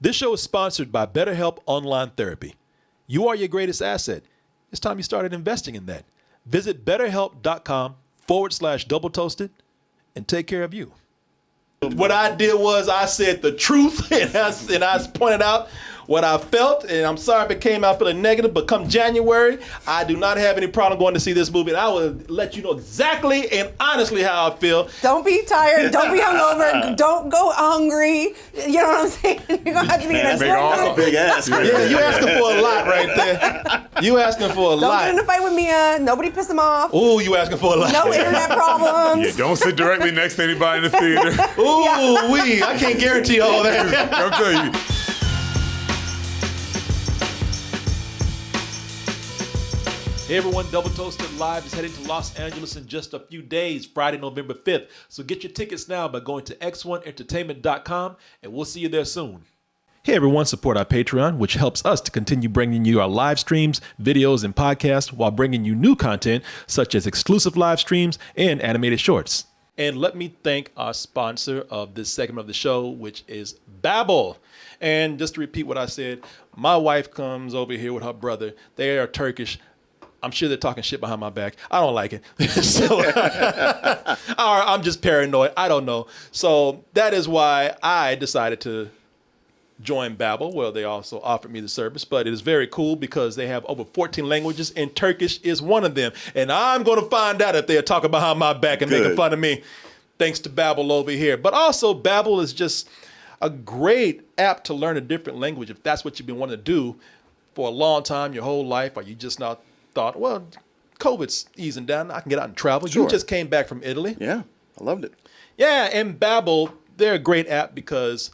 This show is sponsored by BetterHelp Online Therapy. You are your greatest asset. It's time you started investing in that. Visit betterhelp.com/double toasted and take care of you. What I did was I said the truth and I pointed out what I felt, and I'm sorry if it came out feeling negative, but come January, I do not have any problem going to see this movie, and I will let you know exactly and honestly how I feel. Don't be tired. Don't be hungover. Don't go hungry. You know what I'm saying? You're going to have to be in a That's a big ass. Yeah, you asking for a lot right there. You asking for a lot. Don't get in a fight with Mia. Nobody piss him off. Ooh, you asking for a lot. No internet problems. Yeah, don't sit directly next to anybody in the theater. Ooh, I can't guarantee all that. I'll tell you. Hey everyone, Double Toasted Live is heading to Los Angeles in just a few days, Friday, November 5th. So get your tickets now by going to x1entertainment.com, and we'll see you there soon. Hey everyone, support our Patreon, which helps us to continue bringing you our live streams, videos, and podcasts while bringing you new content such as exclusive live streams and animated shorts. And let me thank our sponsor of this segment of the show, which is Babbel. And just to repeat what I said, my wife comes over here with her brother. They are Turkish. I'm sure they're talking shit behind my back. I don't like it. So, I'm just paranoid. I don't know. So that is why I decided to join Babbel. Well, they also offered me the service, but it is very cool because they have over 14 languages, and Turkish is one of them. And I'm going to find out if they are talking behind my back and making fun of me, thanks to Babbel over here. But also, Babbel is just a great app to learn a different language if that's what you've been wanting to do for a long time, your whole life, or you just not thought, well, COVID's easing down, I can get out and travel. Sure. You just came back from Italy. Yeah, I loved it. Yeah, and Babbel, they're a great app because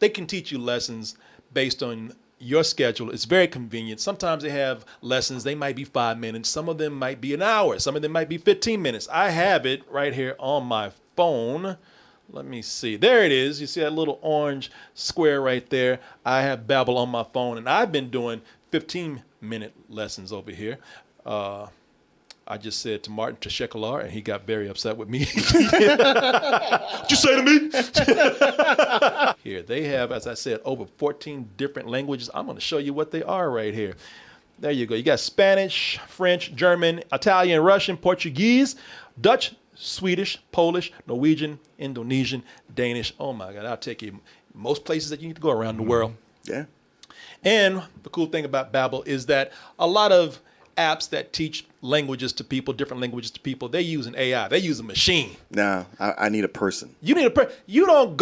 they can teach you lessons based on your schedule. It's very convenient. Sometimes they have lessons, they might be 5 minutes. Some of them might be an hour. Some of them might be 15 minutes. I have it right here on my phone. Let me see. There it is. You see that little orange square right there? I have Babbel on my phone, and I've been doing 15-minute lessons over here. I just said to Martin Tashekalar, and he got very upset with me. What'd you say to me? Here, they have, as I said, over 14 different languages. I'm going to show you what they are right here. There you go. You got Spanish, French, German, Italian, Russian, Portuguese, Dutch, Swedish, Polish, Norwegian, Indonesian, Danish. Oh, my God. I'll take you most places that you need to go around the world. Yeah. And the cool thing about Babbel is that a lot of apps that teach languages to people, different languages to people, they use an AI. They use a machine. Nah, I need a person. You need a person. You don't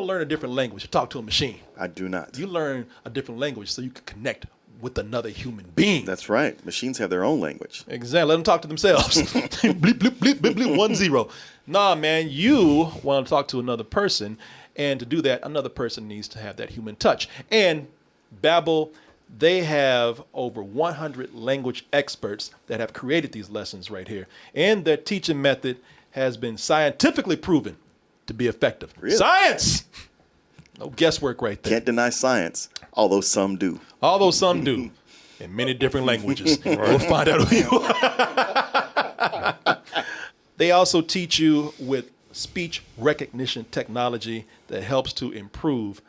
learn a different language to talk to a machine. I do not. You learn a different language so you can connect with another human being. That's right. Machines have their own language. Exactly. Let them talk to themselves. bleep, bleep, bleep, bleep, bleep, 1-0. Nah, man, you want to talk to another person, and to do that, another person needs to have that human touch. And Babbel, they have over 100 language experts that have created these lessons right here. And their teaching method has been scientifically proven to be effective. Really? Science! No guesswork right there. Can't deny science, although some do. Although some do, in many different languages. We'll find out who you are. They also teach you with speech recognition technology that helps to improve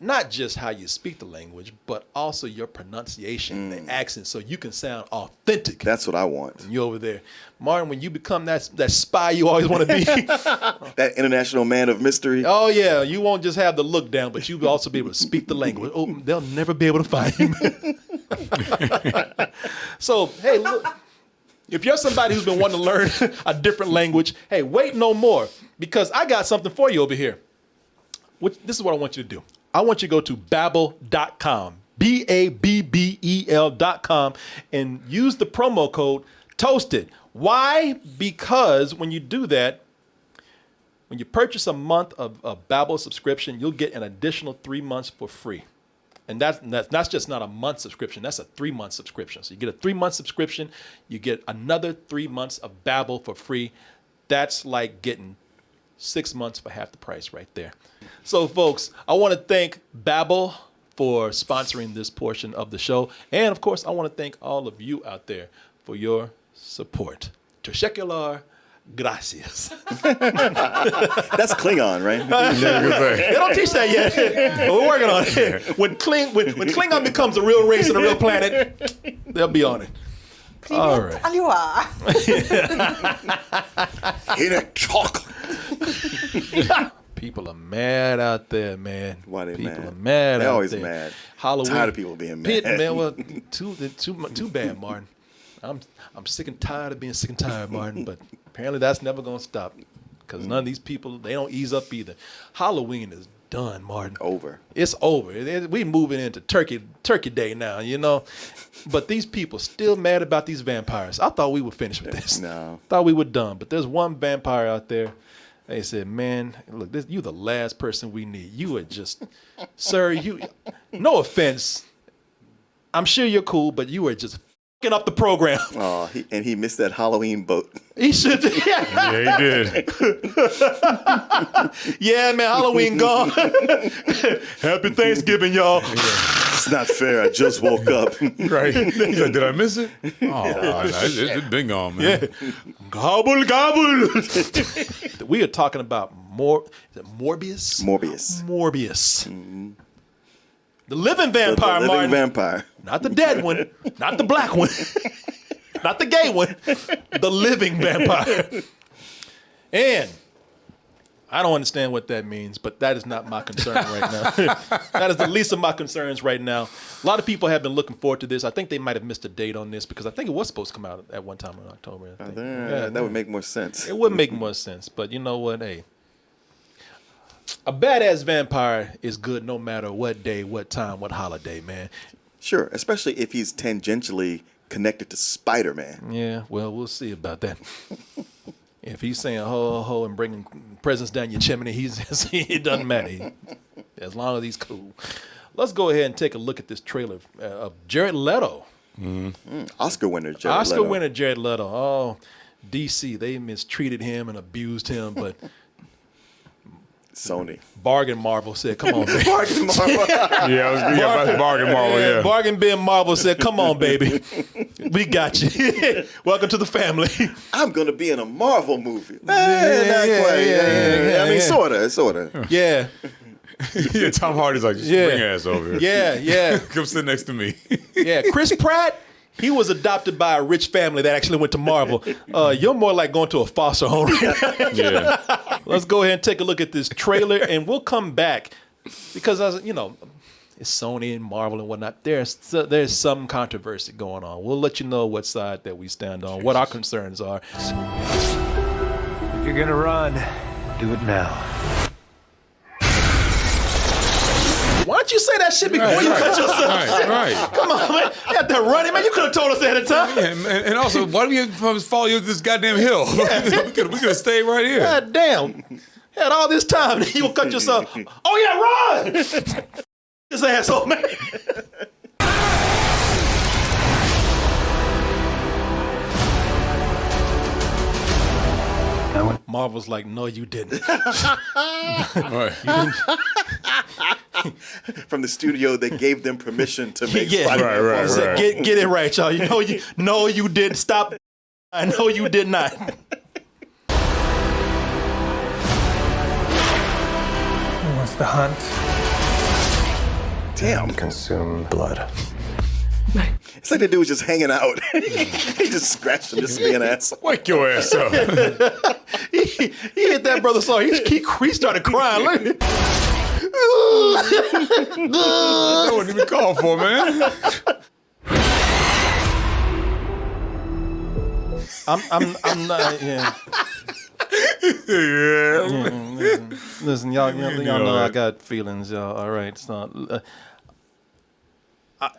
not just how you speak the language, but also your pronunciation, the accent, so you can sound authentic. That's what I want. And you're over there. Martin, when you become that spy you always want to be. That international man of mystery. Oh, yeah. You won't just have the look down, but you'll also be able to speak the language. Oh, they'll never be able to find him. So, hey, look. If you're somebody who's been wanting to learn a different language, hey, wait no more, because I got something for you over here. This is what I want you to do. I want you to go to Babbel.com, Babbel.com, and use the promo code TOASTED. Why? Because when you do that, when you purchase a month of a Babbel subscription, you'll get an additional 3 months for free. And that's just not a month subscription. That's a 3-month subscription. So you get a 3-month subscription. You get another 3 months of Babbel for free. That's like getting 6 months for half the price right there. So, folks, I want to thank Babbel for sponsoring this portion of the show. And, of course, I want to thank all of you out there for your support. Teşekkürler. Gracias. That's Klingon, right? They don't teach that yet. But we're working on it. When Klingon becomes a real race and a real planet, they'll be on it. All right. Aliwa. Hit a chocolate. People are mad out there, man. Why they People mad? are mad They're out always there. mad. Halloween. Tired of people being mad. Man, well, too bad, Martin. I'm sick and tired of being sick and tired, Martin. But apparently that's never gonna stop because none of these people, they don't ease up either. Halloween is done, Martin. Over. It's over. We moving into Turkey Day now, you know. But these people still mad about these vampires. I thought we were finished with this. No. Thought we were done. But there's one vampire out there. They said, man, look, you the last person we need. You are just, sir, no offense. I'm sure you're cool, but you are just f***ing up the program. Oh, he missed that Halloween boat. He should. Yeah, Yeah, he did. yeah, man, Halloween gone. Happy Thanksgiving, y'all. It's not fair. I just woke up. Right. He's like, did I miss it? Oh, it's been gone, man. Yeah. Gobble, gobble. We are talking about Morbius? Morbius. Morbius. Mm-hmm. The living vampire, The living Martin. vampire. Not the dead one. Not the black one. Not the gay one. The living vampire. And I don't understand what that means, but that is not my concern right now. That is the least of my concerns right now. A lot of people have been looking forward to this. I think they might have missed a date on this because I think it was supposed to come out at one time in October. I think. That would make more sense. It would make more sense, but you know what? Hey, a badass vampire is good no matter what day, what time, what holiday, man. Sure, especially if he's tangentially connected to Spider-Man. Yeah, well, we'll see about that. If he's saying ho, ho, ho and bringing presents down your chimney, it doesn't matter. As long as he's cool. Let's go ahead and take a look at this trailer of Jared Leto. Oscar winner Jared Oscar Leto. winner Jared Leto. Oh, DC, they mistreated him and abused him, but Sony. Bargain Marvel said, come on, baby. Bargain Marvel. Yeah, Bargain Marvel, yeah. Bargain Bin Marvel said, come on, baby. We got you. Welcome to the family. I'm going to be in a Marvel movie. Not quite. Yeah. I mean, sort of. Yeah. Yeah, Tom Hardy's like, just bring your ass over here. Yeah. Come sit next to me. Yeah. Chris Pratt, he was adopted by a rich family that actually went to Marvel. You're more like going to a foster home. Yeah. Let's go ahead and take a look at this trailer, and we'll come back because, it's Sony and Marvel and whatnot. There's some controversy going on. We'll let you know what side that we stand on, what our concerns are. If you're gonna run, do it now. Why don't you say that shit before you cut yourself? Right. Come on, man. You got that running, man. You could have told us ahead of time. Yeah, and also, why do we follow you up this goddamn hill? we could have stayed right here. God damn. Had all this time, and you gonna cut yourself. Oh, yeah, run! This asshole, man. Marvel's like, no, you didn't. Right. From the studio that gave them permission to make Yeah. Spider-Man. Right. Said, get it right, y'all. No, you didn't. Stop. I know you did not. What's the hunt? Damn. Consume blood. It's like the dude was just hanging out. He just scratched him just to be an asshole. Wake your ass up. He hit that brother so he started crying. Look. That wasn't even called for, man. I'm not. Yeah. Yeah. Listen, y'all know I got feelings, y'all. All right, so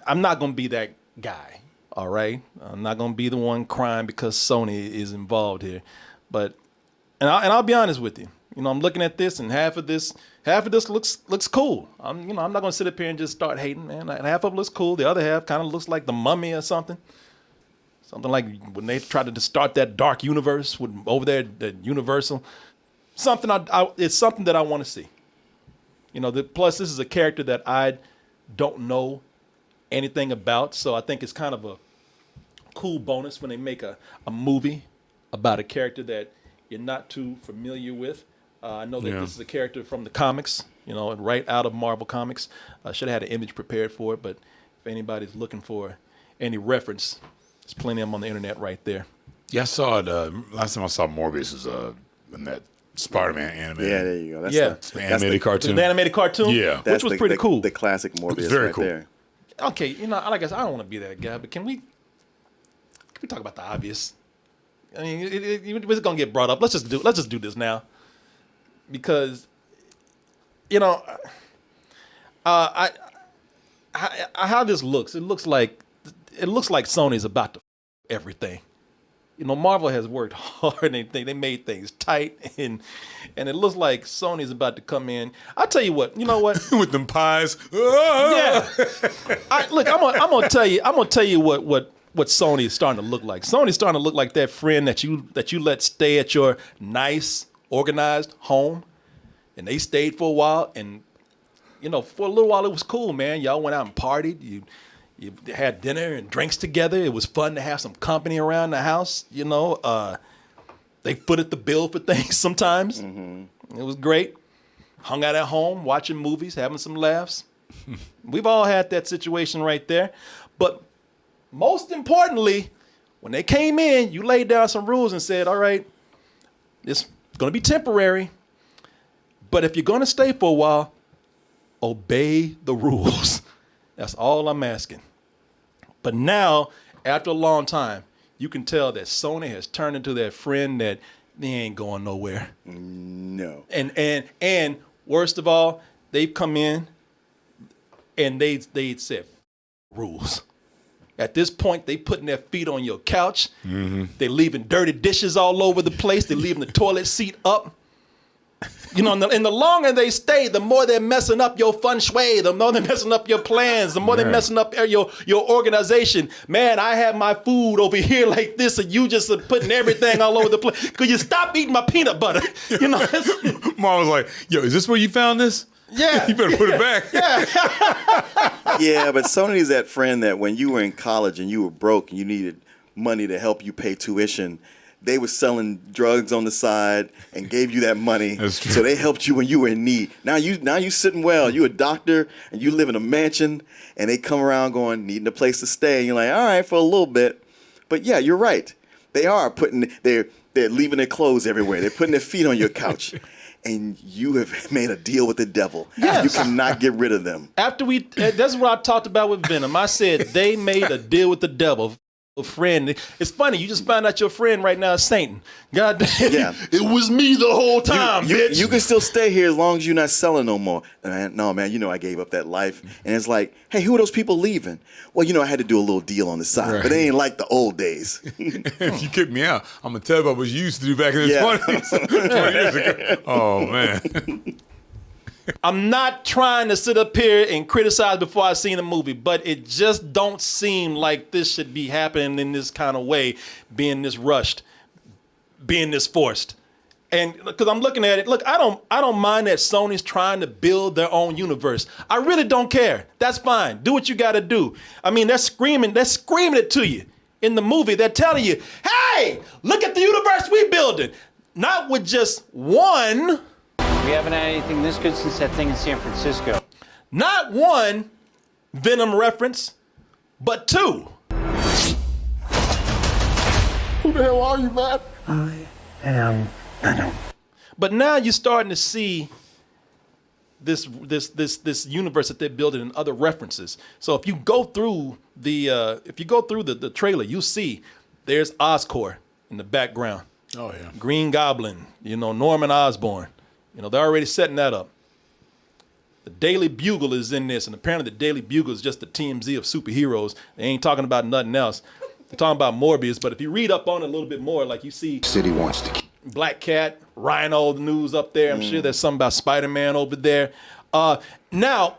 I'm not gonna be that guy. All right, I'm not gonna be the one crying because Sony is involved here. But I'll be honest with you. I'm looking at this, and half of this looks cool. I'm not gonna sit up here and just start hating, man. Half of it looks cool. The other half kind of looks like The Mummy or something. Something like when they tried to start that dark universe over there at Universal. It's something that I want to see. Plus this is a character that I don't know anything about, so I think it's kind of a cool bonus when they make a movie about a character that you're not too familiar with. I know that this is a character from the comics, right out of Marvel Comics. I should have had an image prepared for it, but if anybody's looking for any reference, there's plenty of them on the internet right there. Yeah, I saw it. Last time I saw Morbius was in that Spider-Man animated. Yeah, there you go. The animated cartoon. The animated cartoon? Yeah. Which was pretty cool. The classic Morbius very right cool. there. Okay, like I said, I don't want to be that guy, but can we talk about the obvious? I mean, it's gonna get brought up. Let's just do this now, because how this looks. It looks like Sony's about to everything. Marvel has worked hard and they made things tight, and it looks like Sony's about to come in. I'll tell you what. You know what? With them pies. Yeah. I'm gonna tell you what Sony is starting to look like. Sony's starting to look like that friend that you let stay at your nice, organized home, and they stayed for a while, and for a little while it was cool, man. Y'all went out and partied. You had dinner and drinks together. It was fun to have some company around the house. They footed the bill for things sometimes. Mm-hmm. It was great. Hung out at home, watching movies, having some laughs. We've all had that situation right there. But most importantly, when they came in, you laid down some rules and said, all right, it's going to be temporary, but if you're going to stay for a while, obey the rules. That's all I'm asking. But now, after a long time, you can tell that Sony has turned into that friend that they ain't going nowhere. No. And worst of all, they've come in and they said rules. At this point, they putting their feet on your couch. Mm-hmm. They're leaving dirty dishes all over the place. They're leaving the toilet seat up. And the longer they stay, the more they're messing up your feng shui, the more they're messing up your plans, the more they're messing up your organization. Man, I have my food over here like this, and you just are putting everything all over the place. Could you stop eating my peanut butter? Mom was like, yo, is this where you found this? Yeah. You better put it back. Yeah, but Sony's that friend that when you were in college and you were broke and you needed money to help you pay tuition, they were selling drugs on the side and gave you that money. That's true. So they helped you when you were in need. Now you sitting well. You a doctor and you live in a mansion, and they come around going, needing a place to stay. And you're like, all right, for a little bit. But yeah, you're right. They are they're leaving their clothes everywhere. They're putting their feet on your couch. And you have made a deal with the devil. Yes. You cannot get rid of them. That's what I talked about with Venom. I said they made a deal with the devil. A friend. It's funny. You just found out your friend right now is Satan. God damn. Yeah. It was me the whole time, bitch. You can still stay here as long as you're not selling no more. No, man, I gave up that life. And it's like, hey, who are those people leaving? Well, I had to do a little deal on the side, Right. but they ain't like the old days. If you kick me out, I'm going to tell you about what you used to do back in the 20s, 20 years ago. Oh, man. I'm not trying to sit up here and criticize before I've seen a movie, but it just don't seem like this should be happening in this kind of way, being this rushed, being this forced. And because I'm looking at it, look, I don't mind that Sony's trying to build their own universe. I really don't care. That's fine. Do what you got to do. I mean, they're screaming it to you in the movie. They're telling you, hey, look at the universe we building. Not with just one. We haven't had anything this good since that thing in San Francisco. Not one Venom reference, but two. Who the hell are you, man? I am Venom. But now you're starting to see this universe that they're building and other references. So if you go through the trailer, you'll see there's Oscorp in the background. Oh, yeah. Green Goblin, Norman Osborn. They're already setting that up. The Daily Bugle is in this, and apparently the Daily Bugle is just the TMZ of superheroes. They ain't talking about nothing else. They're talking about Morbius, but if you read up on it a little bit more, like you see City wants to. Black Cat, Rhino, the news up there. I'm sure there's something about Spider-Man over there. Now,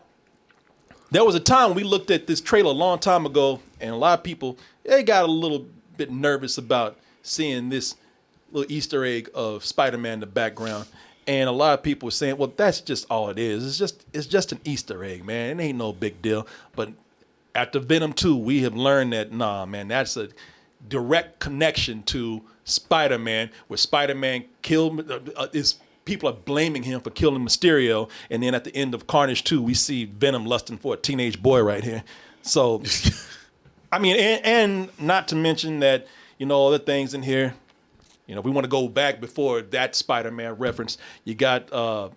there was a time we looked at this trailer a long time ago, and a lot of people, they got a little bit nervous about seeing this little Easter egg of Spider-Man in the background. And a lot of people were saying, well, that's just all it is. It's just an Easter egg, man. It ain't no big deal. But after Venom 2, we have learned that, nah, man, that's a direct connection to Spider-Man, where Spider-Man killed people are blaming him for killing Mysterio, and then at the end of Carnage 2, we see Venom lusting for a teenage boy right here. So, I mean, and not to mention that, other things in here. If we want to go back before that Spider-Man reference, you got the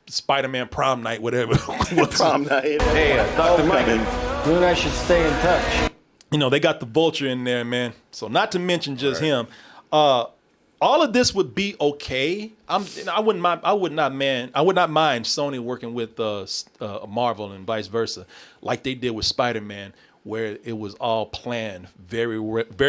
Spider-Man prom night, whatever. Prom night. Hey, Dr. Mike, you and I should stay in touch. They got the Vulture in there, man. So not to mention just him. All of this would be okay. I would not mind Sony working with Marvel and vice versa, like they did with Spider-Man, where it was all planned very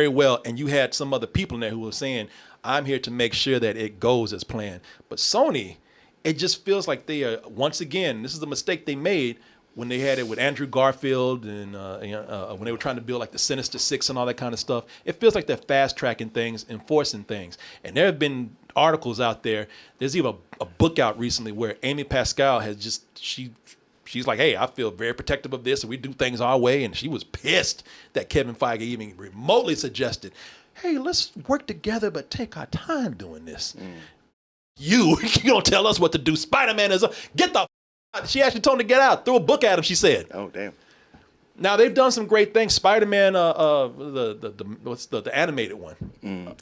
well, and you had some other people in there who were saying, "I'm here to make sure that it goes as planned." But Sony, it just feels like they are, once again, this is the mistake they made when they had it with Andrew Garfield and when they were trying to build like the Sinister Six and all that kind of stuff. It feels like they're fast-tracking things, enforcing things. And there have been articles out there. There's even a book out recently where Amy Pascal has just, she's like, hey, I feel very protective of this and we do things our way. And she was pissed that Kevin Feige even remotely suggested, hey, let's work together but take our time doing this. You don't tell us what to do. Spider-Man is get the. She actually told him to get out. Threw a book at him, she said. Oh, damn. Now, they've done some great things. Spider-Man, the animated one? Into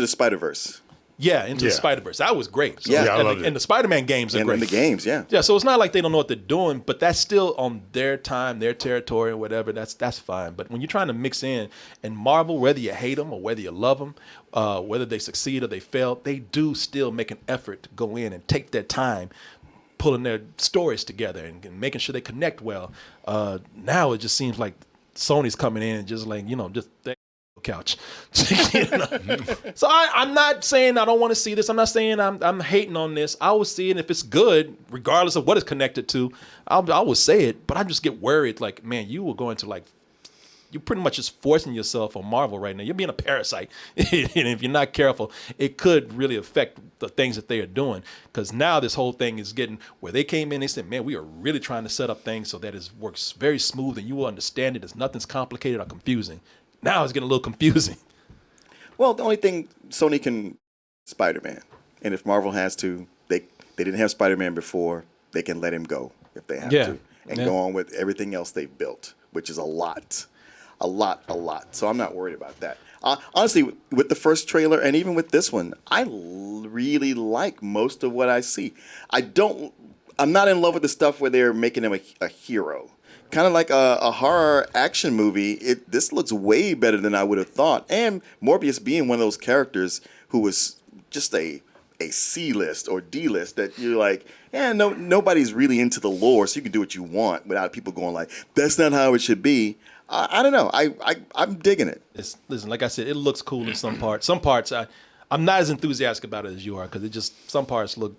the Spider-Verse. Yeah, Into the Spider-Verse. That was great. So, Yeah, I loved it. And the Spider-Man games are And great. in the games, yeah. Yeah, so it's not like they don't know what they're doing, but that's still on their time, their territory, or whatever. That's fine. But when you're trying to mix in, and Marvel, whether you hate them or whether you love them, whether they succeed or they fail, they do still make an effort to go in and take their time pulling their stories together and making sure they connect well. Now it just seems like Sony's coming in and just like, just couch. So I'm not saying I don't want to see this. I'm not saying I'm hating on this. I will see it if it's good, regardless of what it's connected to. I will say it, but I just get worried. Like, man, you were going to you're pretty much just forcing yourself on Marvel right now. You're being a parasite, and if you're not careful, it could really affect the things that they are doing. Because now this whole thing is getting where they came in. They said, man, we are really trying to set up things so that it works very smooth, and you will understand it. It's nothing's complicated or confusing. Now it's getting a little confusing. Well, the only thing Sony can, Spider-Man. And if Marvel has to, they didn't have Spider-Man before, they can let him go if they have to. And go on with everything else they've built, which is a lot. So I'm not worried about that. Honestly, with the first trailer and even with this one, I really like most of what I see. I'm not in love with the stuff where they're making him a hero. Kind of like a horror action movie. This looks way better than I would have thought. And Morbius being one of those characters who was just a C-list or D-list that you're like, nobody's really into the lore, so you can do what you want without people going like, that's not how it should be. I don't know. I'm digging it. Listen, like I said, it looks cool in some parts. Some parts I'm not as enthusiastic about it as you are, because some parts looks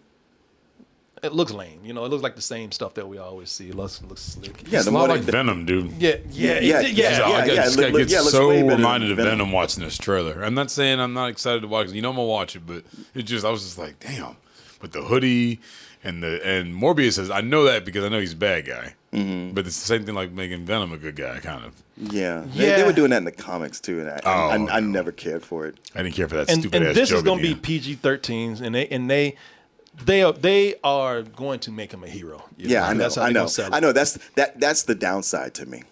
lame. It looks like the same stuff that we always see. It looks slick. Yeah, it's a lot like Venom, dude. Yeah. I get looks so way better reminded than of Venom. Venom watching this trailer. I'm not saying I'm not excited to watch it. I'm gonna watch it, but I was just like, damn. With the hoodie and Morbius says, I know that because I know he's a bad guy. Mm-hmm. But it's the same thing like making Venom a good guy, kind of. Yeah. They were doing that in the comics too, and I never cared for it. I didn't care for that stupid ass And this joke is going to at be the end. PG-13s, and they are going to make him a hero. Yeah, I know. That's how they're gonna sell it. I know. That's the downside to me.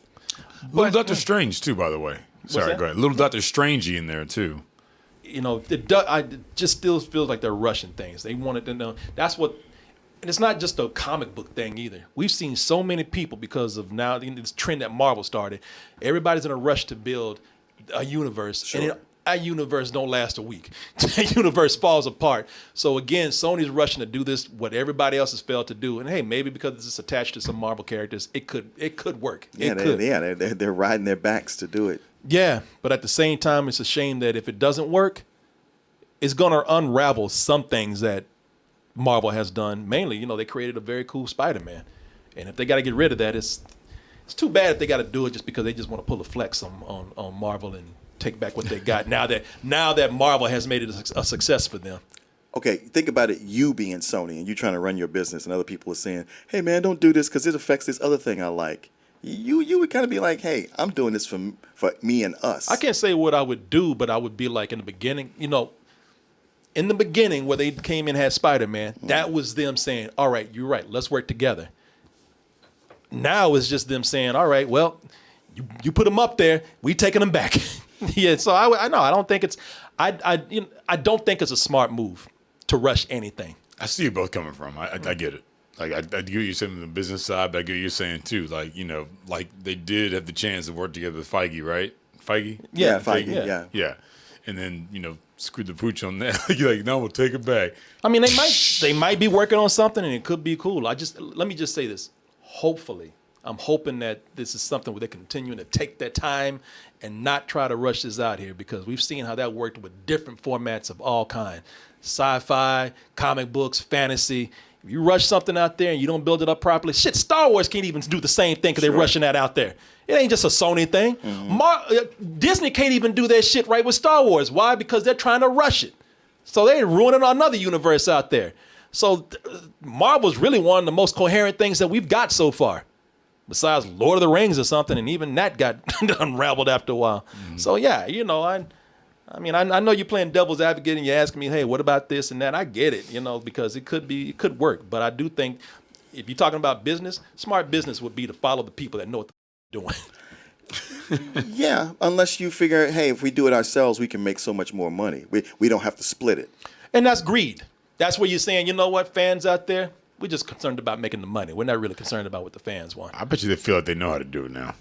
Little Doctor Strange too, by the way. Sorry, that? go ahead. Little Doctor Strangey in there too. It just still feels like they're rushing things. They wanted to know. That's what. And it's not just a comic book thing either. We've seen so many people because of now this trend that Marvel started. Everybody's in a rush to build a universe, and a universe don't last a week. A universe falls apart. So again, Sony's rushing to do this what everybody else has failed to do. And hey, maybe because it's attached to some Marvel characters, it could work. They're riding their backs to do it. Yeah, but at the same time, it's a shame that if it doesn't work, it's gonna unravel some things that Marvel has done. Mainly, they created a very cool Spider-Man, and if they got to get rid of that, it's too bad if they got to do it just because they just want to pull a flex on Marvel and take back what they got. now that Marvel has made it a success for them. Okay, think about it. You being Sony and you trying to run your business, and other people are saying, "Hey, man, don't do this because it affects this other thing I like." you would kind of be like, hey, I'm doing this for me and us. I can't say what I would do, but I would be like in the beginning, in the beginning where they came in and had Spider-Man, that was them saying, all right, you're right, let's work together. Now it's just them saying, all right, well, you put them up there, we taking them back. Yeah, so I know, I don't think it's a smart move to rush anything. I see you both coming from. I get it. Like I get what you're saying on the business side, but I get what you're saying too. Like, like they did have the chance to work together with Feige, right? Feige? Yeah, Feige, yeah. Yeah. And then, screw the pooch on that. You're like, no, we'll take it back. I mean, they might be working on something and it could be cool. Let me just say this. Hopefully, I'm hoping that this is something where they're continuing to take their time and not try to rush this out here, because we've seen how that worked with different formats of all kind. Sci-fi, comic books, fantasy. If you rush something out there and you don't build it up properly, shit, Star Wars can't even do the same thing because they're rushing that out there. It ain't just a Sony thing. Disney can't even do that shit right with Star Wars. Why? Because they're trying to rush it. So they're ruining another universe out there. So Marvel's really one of the most coherent things that we've got so far, besides Lord of the Rings or something, and even that got unraveled after a while. So yeah, I know you're playing devil's advocate and you're asking me, hey, what about this and that? I get it, because it could work. But I do think if you're talking about business, smart business would be to follow the people that know what they're doing. Yeah, unless you figure, hey, if we do it ourselves, we can make so much more money. We don't have to split it. And that's greed. That's where you're saying, you know what, fans out there, we're just concerned about making the money. We're not really concerned about what the fans want. I bet you they feel like they know how to do it now.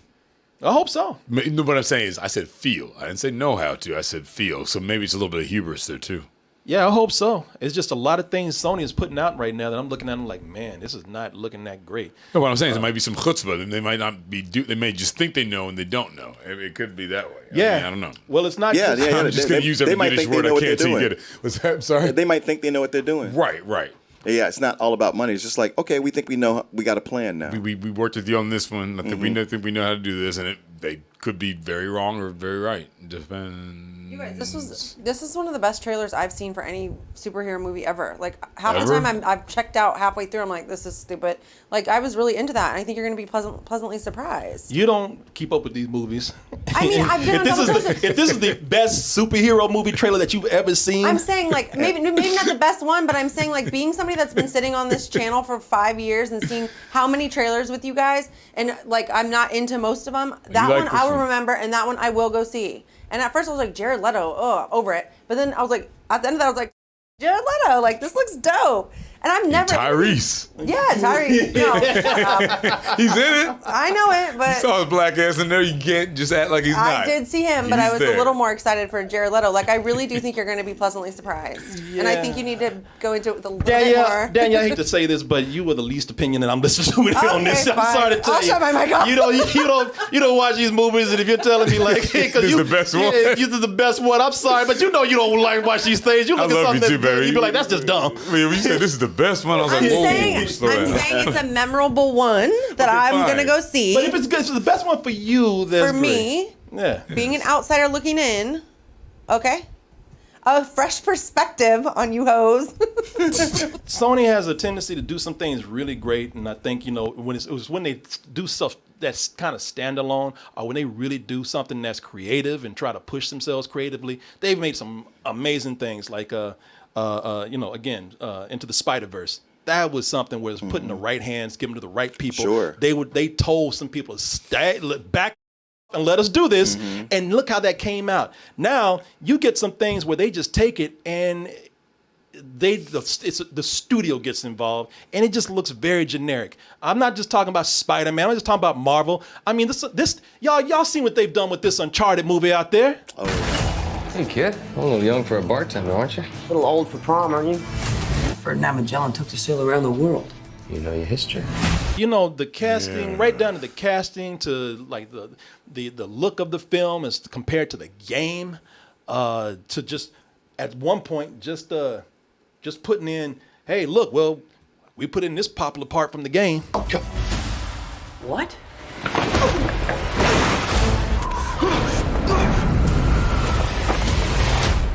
I hope so. What I'm saying is, I said feel. I didn't say know how to. I said feel. So maybe it's a little bit of hubris there too. Yeah, I hope so. It's just a lot of things Sony is putting out right now that I'm looking at and like, man, this is not looking that great. No, what I'm saying is there might be some chutzpah. They might not be. They may just think they know and they don't know. It could be that way. Yeah, I don't know. Well, it's not. Yeah, I'm just going to use every Yiddish word I can until you get it. What's that? I'm sorry. They might think they know what they're doing. Right. Yeah, it's not all about money. It's just like, okay, we think we know. We got a plan now. We worked with you on this one. I think we know how to do this, and they could be very wrong or very right. Depends. You guys, this is one of the best trailers I've seen for any superhero movie ever. Like half the time I've checked out halfway through. I'm like, this is stupid. Like I was really into that, and I think you're going to be pleasantly surprised. You don't keep up with these movies. I mean, I've been if this is the best superhero movie trailer that you've ever seen, I'm saying like maybe not the best one, but I'm saying like being somebody that's been sitting on this channel for 5 years and seeing how many trailers with you guys, and like I'm not into most of them. That one I will remember, and that one I will go see. And at first I was like, Jared Leto, over it. But then I was like, at the end of that, I was like, Jared Leto, like this looks dope. And I'm never Tyrese. Yeah, Tyrese. No, shut up. He's in it. I know it, but you saw his black ass in there. You can't just act like he's not. I did see him, but I was there. a little more excited for Jared Leto. Like I really do think you're going to be pleasantly surprised, and I think you need to go into it with a little bit more. Danielle, I hate to say this, but you were the least opinion that I'm listening to on this. I'm sorry to tell I'll you. shut my mic off. You don't watch these movies, and if you're telling me like, hey, this is the best one. Yeah, this is the best one. I'm sorry, but you don't like watch these things. You look at something that's good, you be like, that's just dumb. I mean, when you said this is the best one, I was like, I'm saying it's a memorable one that I'm going to go see. But if it's good, it's the best one for you. That's for me, yeah. Being an outsider looking in, okay, a fresh perspective on you hoes. Sony has a tendency to do some things really great, and I think when they do stuff that's kind of standalone, or when they really do something that's creative and try to push themselves creatively, they've made some amazing things like Into the Spider-Verse. That was something where it was put in the right hands, given to the right people. Sure. They told some people, back and let us do this, and look how that came out. Now you get some things where they just take it and the studio gets involved, and it just looks very generic. I'm not just talking about Spider-Man. I'm just talking about Marvel. I mean, this y'all seen what they've done with this Uncharted movie out there? Oh. Hey, kid. A little young for a bartender, aren't you? A little old for prom, aren't you? Ferdinand Magellan took to sail around the world. You know your history. The casting, right down to the casting, to like the look of the film as compared to the game, to just at one point just putting in, hey, look, well, we put in this popular part from the game. What?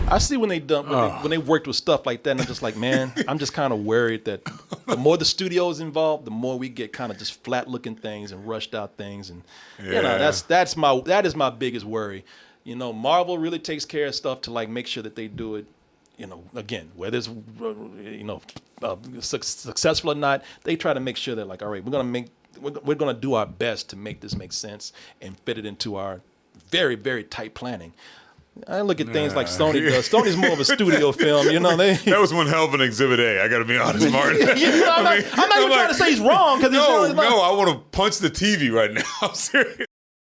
I see when they worked with stuff like that, and I'm just like, man, I'm just kind of worried that the more the studio is involved, the more we get kind of just flat looking things and rushed out things, and you know, that is my biggest worry. You know, Marvel really takes care of stuff to like make sure that they do it. You know, again, whether it's successful or not, they try to make sure that like, all right, we're gonna do our best to make this make sense and fit it into our very, very tight planning. I look at things like Sony does. Sony's more of a studio film, you know. That was one hell of an Exhibit A. I got to be honest, Martin. I'm not even trying to say he's wrong because no, I want to punch the TV right now. I'm serious.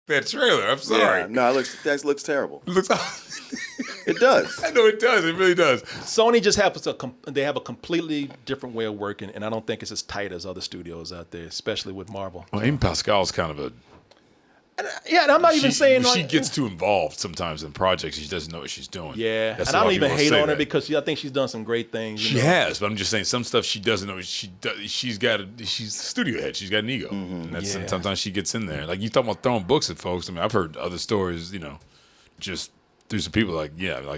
That trailer. I'm sorry. Yeah, no, that looks terrible. It does. I know it does. It really does. Sony just have a completely different way of working, and I don't think it's as tight as other studios out there, especially with Marvel. Well, Amy Pascal's kind of a. Yeah, and I'm not even saying she gets too involved sometimes in projects. She doesn't know what she's doing. Yeah, and I don't even hate on her because I think she's done some great things. She has, but I'm just saying some stuff she doesn't know. She's a studio head. She's got an ego, and that's sometimes she gets in there. Like you talking about throwing books at folks. I mean, I've heard other stories. You know, just through some people like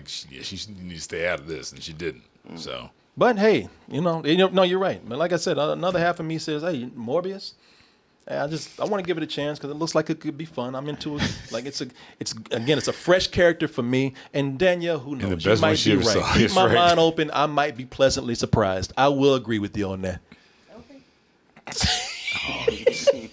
she needs to stay out of this, and she didn't. So, but hey, no, you're right. But like I said, another half of me says, hey, Morbius. I want to give it a chance because it looks like it could be fun. I'm into it. Like it's a fresh character for me. And Danielle, who knows? You might be right. Keep my mind open. I might be pleasantly surprised. I will agree with you on that. Okay.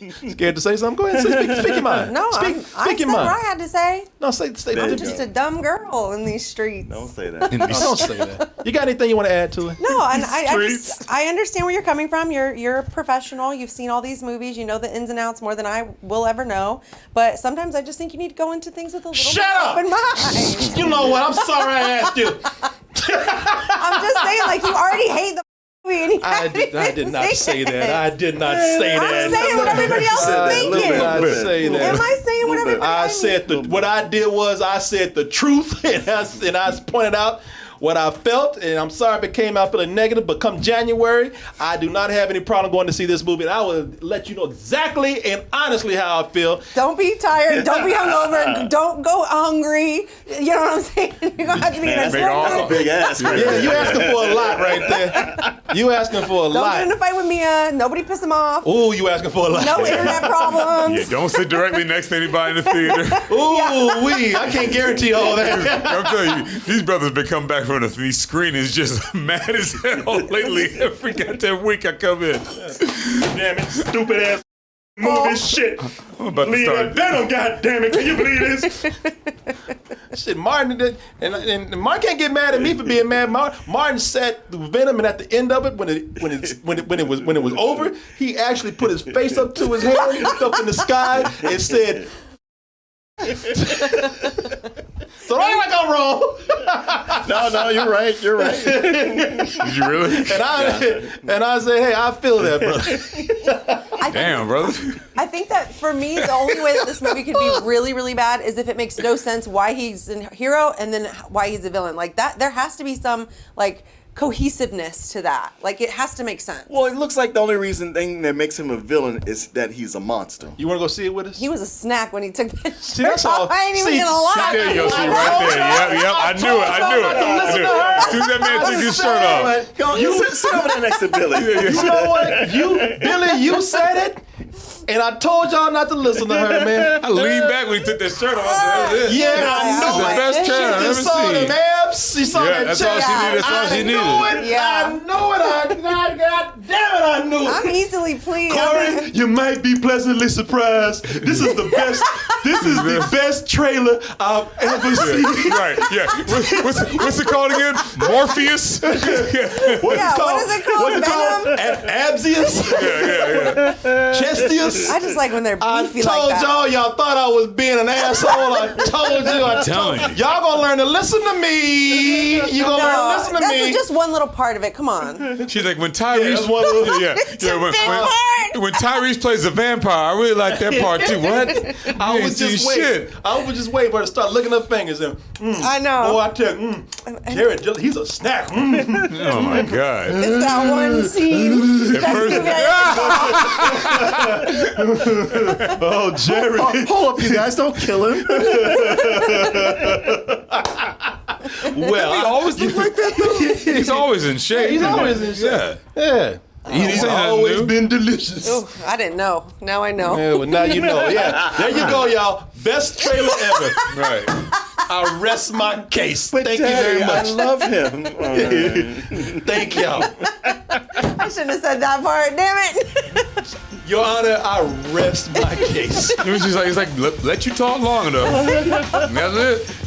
Scared to say something? Go ahead. Speak your mind. No, I said what I had to say. No, say. I'm just a dumb girl in these streets. Don't say that. Don't say that. You got anything you want to add to it? No, and I understand where you're coming from. You're a professional. You've seen all these movies. You know the ins and outs more than I will ever know. But sometimes I just think you need to go into things with a little bit open mind. You know what? I'm sorry I asked you. I'm just saying, like you already hate the. I did not say that. I did not say that. I'm saying what everybody else is thinking. Am I saying what everybody else is thinking? What I did was I said the truth, and I pointed out what I felt, and I'm sorry if it came out feeling negative, but come January, I do not have any problem going to see this movie, and I will let you know exactly and honestly how I feel. Don't be tired. Don't be hungover. Don't go hungry. You know what I'm saying? You're going to have to be in a big ass. Yeah, you asking for a lot right there. You asking for a lot. Don't get in a fight with Mia. Nobody piss him off. Ooh, you asking for a lot. No internet problems. Yeah, don't sit directly next to anybody in the theater. Ooh, I can't guarantee all that. I'm telling you, these brothers been coming back from these screenings just mad as hell lately. Every goddamn week I come in. Damn it, stupid ass movie shit. I'm about to start. Venom, goddamn it, can you believe this? Shit, Martin did, and Martin can't get mad at me for being mad. Martin sat through Venom, and at the end of it, when it was over, he actually put his face up to his head, looked up in the sky, and said. So don't act like I'm wrong. No, you're right. Did you really? And I say, hey, I feel that, brother. Damn, brother. I think that for me, the only way that this movie could be really, really bad is if it makes no sense why he's a hero and then why he's a villain. Like that, there has to be some like cohesiveness to that. Like it has to make sense. Well, it looks like the only thing that makes him a villain is that he's a monster. You want to go see it with us? He was a snack when he took that See, that's all. I ain't even gonna lie. There you go, see right there. Yep, I knew it. As soon as that man took his shirt off. You sit over there next to Billy. You know what? Billy, you said it. And I told y'all not to listen to her, man. I leaned back when he took that shirt off. I said, yeah, I know the best trailer I've ever seen. Saw them abs. She saw that that's all she needed. That's all she needed. Yeah. I know it. God damn it, I knew it. I'm easily pleased. Corey, you might be pleasantly surprised. This is the best. This is the best trailer I've ever seen. Right? Yeah. What's it called again? Morpheus. What is it called? What's it called? Absius. Yeah. Chestius. I just like when they're beefy like that. I told y'all thought I was being an asshole. I told you. Y'all gonna learn to listen to me. You gonna learn to listen to me. That's just one little part of it. Come on. She's like, when Tyrese, when Tyrese plays a vampire, I really like that part too. What? I was just waiting for her to start licking her fingers and. I know. Oh, I tell you, Jared, he's a snack. Oh my God. It's that one scene. Oh, Jerry. Hold up, you guys. Don't kill him. Well, He always look like that though. He's always in shape. He's always in shape. Yeah. He's ain't always nothing new. been delicious. Ooh, I didn't know. Now I know. Yeah, well, now you know. Yeah, there you go, y'all. Best trailer ever. Right. I rest my case. But Thank you Daddy, very I much. love him. Thank y'all. I shouldn't have said that part. Damn it. Your Honor, I rest my case. It was just like, it's like, let you talk long enough. That's it.